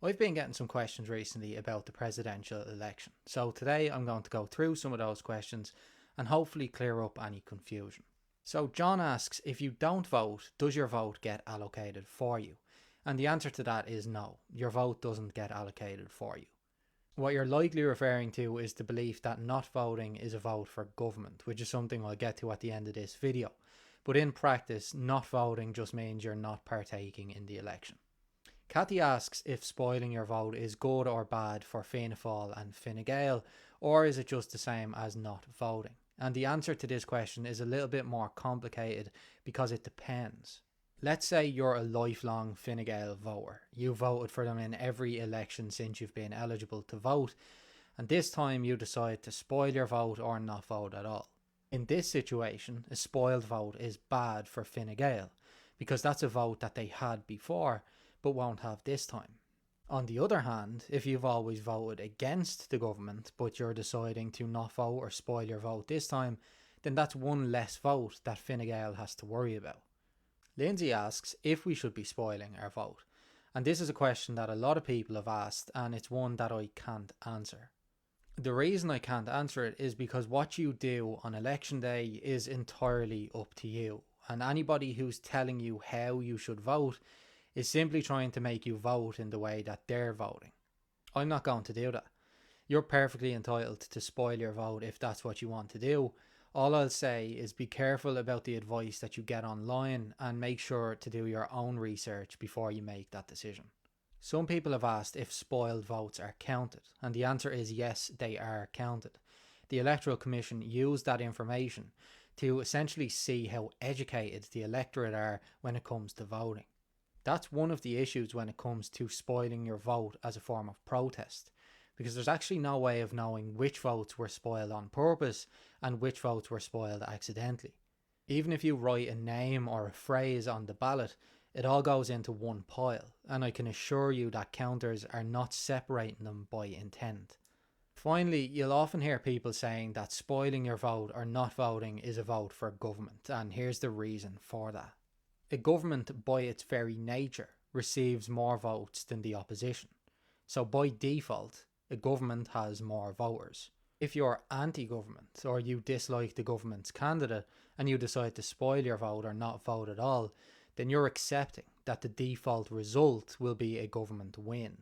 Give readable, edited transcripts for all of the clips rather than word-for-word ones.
I've been getting some questions recently about the presidential election, so today I'm going to go through some of those questions and hopefully clear up any confusion. So John asks, if you don't vote, does your vote get allocated for you? And the answer to that is no, your vote doesn't get allocated for you. What you're likely referring to is the belief that not voting is a vote for government, which is something I'll get to at the end of this video. But in practice, not voting just means you're not partaking in the election. Cathy asks if spoiling your vote is good or bad for Fianna Fáil and Fine Gael, or is it just the same as not voting? And the answer to this question is a little bit more complicated because it depends. Let's say you're a lifelong Fine Gael voter. You voted for them in every election since you've been eligible to vote, and this time you decide to spoil your vote or not vote at all. In this situation, a spoiled vote is bad for Fine Gael because that's a vote that they had before but won't have this time. On the other hand, if you've always voted against the government but you're deciding to not vote or spoil your vote this time, then that's one less vote that Fine Gael has to worry about. Lindsay asks if we should be spoiling our vote, and this is a question that a lot of people have asked, and it's one that I can't answer. The reason I can't answer it is because what you do on election day is entirely up to you, and anybody who's telling you how you should vote is simply trying to make you vote in the way that they're voting. I'm not going to do that. You're perfectly entitled to spoil your vote if that's what you want to do. All I'll say is be careful about the advice that you get online and make sure to do your own research before you make that decision. Some people have asked if spoiled votes are counted, and the answer is yes, they are counted. The Electoral Commission used that information to essentially see how educated the electorate are when it comes to voting. That's one of the issues when it comes to spoiling your vote as a form of protest, because there's actually no way of knowing which votes were spoiled on purpose and which votes were spoiled accidentally. Even if you write a name or a phrase on the ballot, it all goes into one pile, and I can assure you that counters are not separating them by intent. Finally, you'll often hear people saying that spoiling your vote or not voting is a vote for government, and here's the reason for that. A government, by its very nature, receives more votes than the opposition. So by default, a government has more voters. If you're anti-government or you dislike the government's candidate and you decide to spoil your vote or not vote at all, then you're accepting that the default result will be a government win.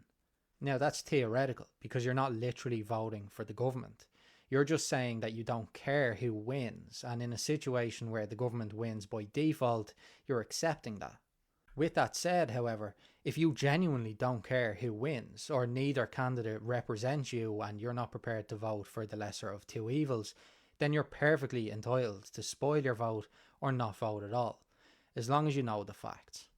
Now that's theoretical because you're not literally voting for the government. You're just saying that you don't care who wins, and in a situation where the government wins by default, you're accepting that. With that said, however, if you genuinely don't care who wins, or neither candidate represents you and you're not prepared to vote for the lesser of two evils, then you're perfectly entitled to spoil your vote or not vote at all, as long as you know the facts.